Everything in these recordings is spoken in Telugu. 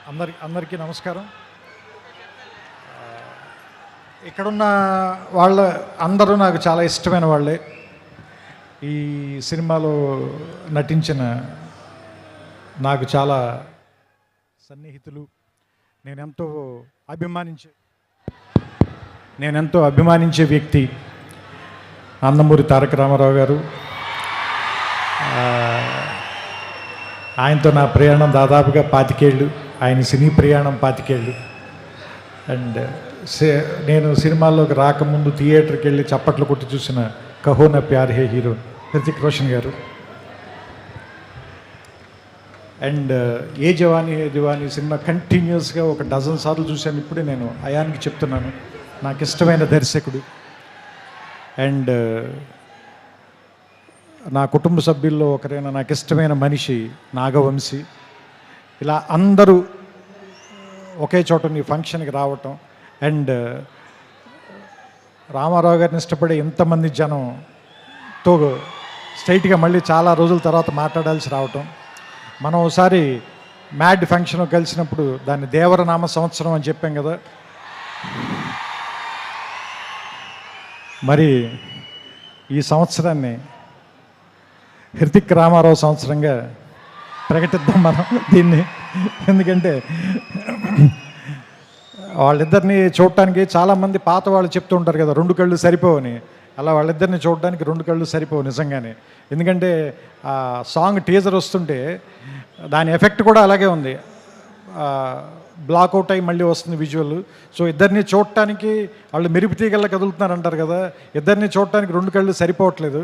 అందరికీ నమస్కారం. ఇక్కడున్న వాళ్ళ అందరూ నాకు చాలా ఇష్టమైన వాళ్ళే. ఈ సినిమాలో నటించిన నాకు చాలా సన్నిహితులు. నేనెంతో అభిమానించే వ్యక్తి నందమూరి తారక రామారావు గారు. ఆయనతో నా ప్రయాణం దాదాపుగా 25 ఏళ్ళు, ఆయన సినీ ప్రయాణం 25 ఏళ్ళు. అండ్ నేను సినిమాల్లోకి రాకముందు థియేటర్కి వెళ్ళి చప్పట్లు కొట్టి చూసిన కహో నా ప్యార్ హే హీరో హృతిక్ రోషన్ గారు. అండ్ ఏ జవానీ సినిమా కంటిన్యూస్గా 12 సార్లు చూశాను. ఇప్పుడే నేను అయాన్కి చెప్తున్నాను, నాకు ఇష్టమైన దర్శకుడు. అండ్ నా కుటుంబ సభ్యుల్లో ఒకరైన నాకు ఇష్టమైన మనిషి నాగవంశీ. ఇలా అందరూ ఒకే చోట నీ ఫంక్షన్కి రావటం, అండ్ రామారావు గారిని ఇష్టపడే ఎంతమంది జనంతో స్ట్రైట్గా మళ్ళీ చాలా రోజుల తర్వాత మాట్లాడాల్సి రావటం. మనం ఒకసారి మ్యాడ్ ఫంక్షన్ కలిసినప్పుడు దాన్ని దేవరనామ సంవత్సరం అని చెప్పాం కదా. మరి ఈ సంవత్సరాన్ని హృతిక్ రామారావు సంవత్సరంగా ప్రకటిద్దాం మనం దీన్ని. ఎందుకంటే వాళ్ళిద్దరిని చూడటానికి చాలామంది పాత వాళ్ళు చెప్తూ ఉంటారు కదా, 2 కళ్ళు సరిపోవని. అలా వాళ్ళిద్దరిని చూడడానికి 2 కళ్ళు సరిపోవు నిజంగానే. ఎందుకంటే ఆ సాంగ్ టీజర్ వస్తుంటే దాని ఎఫెక్ట్ కూడా అలాగే ఉంది. బ్లాక్అవుట్ అయ్యి మళ్ళీ వస్తుంది విజువల్. సో ఇద్దరిని చూడటానికి వాళ్ళు మెరుపు తీగల్లా కదులుతున్నారు అంటారు కదా, ఇద్దరిని చూడటానికి 2 కళ్ళు సరిపోవట్లేదు.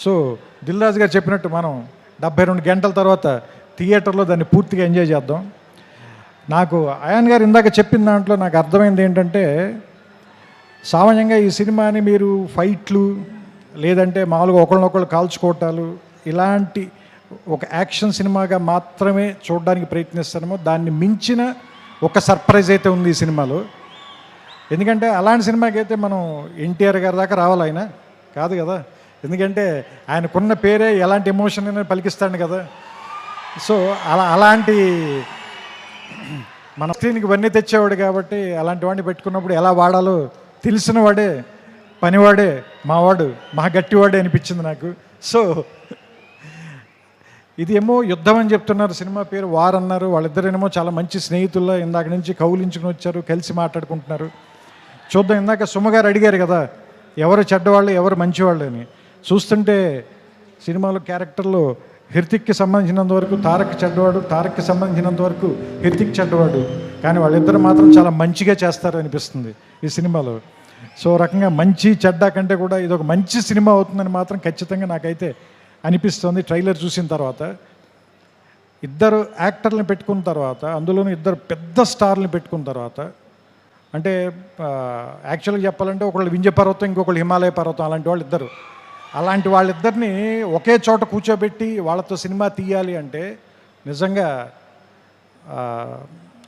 సో దిల్ రాజు గారు చెప్పినట్టు మనం 72 గంటల తర్వాత థియేటర్లో దాన్ని పూర్తిగా ఎంజాయ్ చేద్దాం. నాకు అయాన్ గారు ఇందాక చెప్పిన దాంట్లో నాకు అర్థమైంది ఏంటంటే, సామాన్యంగా ఈ సినిమాని మీరు ఫైట్లు లేదంటే మామూలుగా ఒకళ్ళనొకళ్ళు కాల్చుకోవటాలు ఇలాంటి ఒక యాక్షన్ సినిమాగా మాత్రమే చూడడానికి ప్రయత్నిస్తామో, దాన్ని మించిన ఒక సర్ప్రైజ్ అయితే ఉంది ఈ సినిమాలో. ఎందుకంటే అలాంటి సినిమాకి అయితే మనం ఎన్టీఆర్ గారి దాకా రావాలి, ఆయన కాదు కదా. ఎందుకంటే ఆయనకున్న పేరే ఎలాంటి ఎమోషన్ అయినా పలికిస్తాడు కదా. సో అలాంటి మన స్క్రీన్కి ఇవన్నీ తెచ్చేవాడు కాబట్టి అలాంటి వాడిని పెట్టుకున్నప్పుడు ఎలా వాడాలో తెలిసిన వాడే, పనివాడే, మావాడు, మా గట్టివాడే అనిపించింది నాకు. సో ఇది ఏమో యుద్ధం అని చెప్తున్నారు, సినిమా పేరు వార్ అన్నారు. వాళ్ళిద్దరేమో చాలా మంచి స్నేహితుల్లో ఇందాక నుంచి కౌలించుకుని వచ్చారు, కలిసి మాట్లాడుకుంటున్నారు. చూద్దాం. ఇందాక సుమగారు అడిగారు కదా, ఎవరు చెడ్డవాళ్ళు ఎవరు మంచివాళ్ళు అని. చూస్తుంటే సినిమాలో క్యారెక్టర్లో హృతిక్కి సంబంధించినంత వరకు తారక్ చెడ్డవాడు, తారక్కి సంబంధించినంత వరకు హృతిక్ చెడ్డవాడు. కానీ వాళ్ళిద్దరు మాత్రం చాలా మంచిగా చేస్తారు అనిపిస్తుంది ఈ సినిమాలో. సో రకంగా మంచి చెడ్డ కంటే కూడా ఇది ఒక మంచి సినిమా అవుతుందని మాత్రం ఖచ్చితంగా నాకైతే అనిపిస్తుంది. ట్రైలర్ చూసిన తర్వాత ఇద్దరు యాక్టర్లను పెట్టుకున్న తర్వాత, అందులోనూ ఇద్దరు పెద్ద స్టార్లను పెట్టుకున్న తర్వాత, అంటే యాక్చువల్గా చెప్పాలంటే ఒకళ్ళు వింధ్య పర్వతం, ఇంకొకళ్ళు హిమాలయ పర్వతం, అలాంటి వాళ్ళు ఇద్దరు. అలాంటి వాళ్ళిద్దరిని ఒకే చోట కూర్చోబెట్టి వాళ్ళతో సినిమా తీయాలి అంటే నిజంగా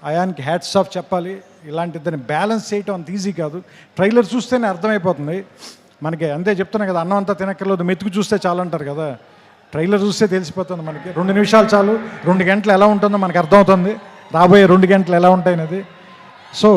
అయాన్కి హ్యాట్స్ ఆఫ్ చెప్పాలి. ఇలాంటి ఇద్దరిని బ్యాలెన్స్ చేయటం అంత ఈజీ కాదు. ట్రైలర్ చూస్తేనే అర్థమైపోతుంది మనకి. అంతే చెప్తున్నా కదా, అన్నం అంతా తినక్కర్లేదు, మెతుకు చూస్తే చాలు అంటారు కదా. ట్రైలర్ చూస్తే తెలిసిపోతుంది మనకి. 2 నిమిషాలు చాలు, 2 గంటలు ఎలా ఉంటుందో మనకు అర్థమవుతుంది, రాబోయే 2 గంటలు ఎలా ఉంటాయనేది. సో